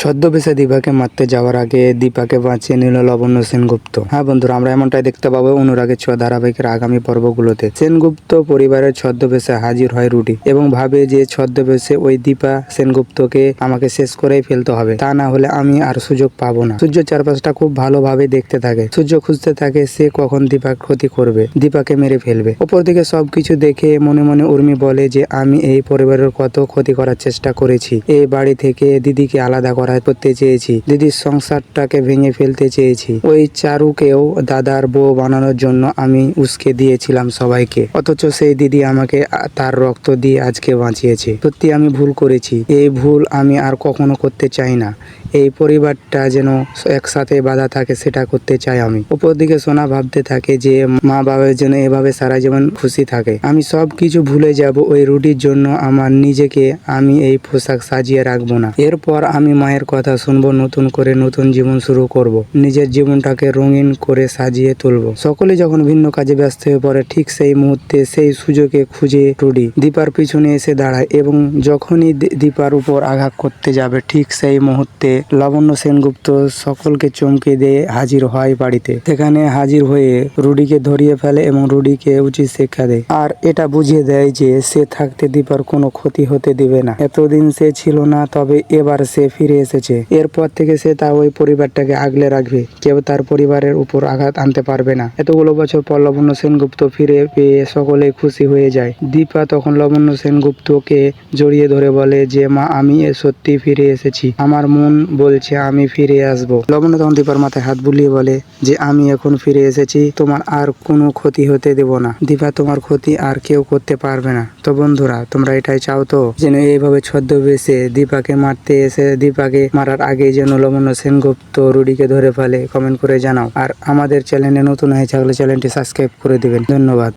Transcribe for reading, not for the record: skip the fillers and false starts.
ছদ্মবেশে দীপাকে মারতে যাওয়ার আগে দীপাকে বাঁচিয়ে নিল লাবণ্য সেনগুপ্ত। হ্যাঁ বন্ধুরা, আমরা এমনটাই দেখতে পাবো অনুরাগের ছোঁয়া ধারাবাহিকের আগামী পর্বগুলোতে। সেনগুপ্ত পরিবারের ছদ্মবেশে হাজির হয় রুডি এবং ভাবে যে ছদ্মবেশে ওই দীপা সেনগুপ্তকে আমাকে শেষ করেই ফেলতে হবে, তা না হলে আমি আর সুযোগ পাবো না। সূর্য চারপাশটা খুব ভালোভাবে দেখতে থাকে। সূর্য খুঁজতে থাকে সে কখন দীপার ক্ষতি করবে, দীপাকে মেরে ফেলবে। অপরদিকে সবকিছু দেখে মনে মনে উর্মি বলে যে আমি এই পরিবারের কত ক্ষতি করার চেষ্টা করেছি। এই বাড়ি থেকে দিদিকে আলাদা করতে চেয়েছি, দিদির সংসারটাকে ভেঙে ফেলতে চেয়েছি। ওই চারুকেও দাদার বউ বানানোর জন্য আমি উস্কে দিয়েছিলাম সবাইকে, অথচ সেই দিদি আমাকে তার রক্ত দিয়ে আজকে বাঁচিয়েছে। সত্যি আমি ভুল করেছি, এই ভুল আমি আর কখনো করতে চাই না। এই পরিবারটা যেন একসাথে বাঁধা থাকে সেটা করতে চাই আমি। অপরদিকে সোনা ভাবতে থাকে যে মা বাবার যেন এভাবে সারা জীবন খুশি থাকে। আমি সব কিছু ভুলে যাব ওই রুটির জন্য। আমার নিজেকে আমি এই পোশাক সাজিয়ে রাখবো না। এরপর আমি মায়ের কথা শুনবো, নতুন করে নতুন জীবন শুরু করব। নিজের জীবনটাকে রঙিন করে সাজিয়ে তুলব। সকলে যখন ভিন্ন কাজে ব্যস্ত হয়ে পড়ে, ঠিক সেই মুহূর্তে সেই সুযোগে খুঁজে রুডি দীপার পিছনে এসে দাঁড়ায় এবং যখনই দীপার উপর আঘাত করতে যাবে, ঠিক সেই মুহূর্তে লাবণ্য সেনগুপ্ত সকলকে চমকে দিয়ে হাজির হয় বাড়িতে। সেখানে হাজির হয়ে রুডিকে ধরিয়ে ফেলে এবং রুডিকে উচিত শিক্ষা দেয়, আর এটা বুঝিয়ে দেয় যে সে থাকতে দীপার কোনো ক্ষতি হতে দিবে না। এতদিন সে ছিল না, তবে এবার সে ফিরে এসেছে। এরপর থেকে সে তা ওই পরিবারটাকে আগলে রাখবে। কেউ তার পরিবারের উপর আঘাত আনতে পারবে না। এতগুলো বছর পর লাবণ্য সেনগুপ্ত ফিরে পেয়ে সকলে খুশি হয়ে যায়। দীপা তখন লাবণ্য সেনগুপ্তকে জড়িয়ে ধরে বলে যে মা, আমি সত্যি ফিরে এসেছি, আমার মন বলছে আমি ফিরে আসবো। লাবণ্য তখন দীপার মাথায় হাত বুলিয়ে বলে যে আমি এখন ফিরে এসেছি, তোমার আর কোনো ক্ষতি হতে দেব না। দীপা, তোমার ক্ষতি আর কেউ করতে পারবে না। তো বন্ধুরা, তোমরা এটাই চাও তো যেন এইভাবে ছদ্মবেশে দীপাকে মারতে এসে দীপাকে মারার আগে যেন লাবণ্য সেনগুপ্ত রুডিকে ধরে ফেলে? কমেন্ট করে জানাও। আর আমাদের চ্যানেলে নতুন হয়ে থাকলে চ্যানেলটি সাবস্ক্রাইব করে দিবেন। ধন্যবাদ।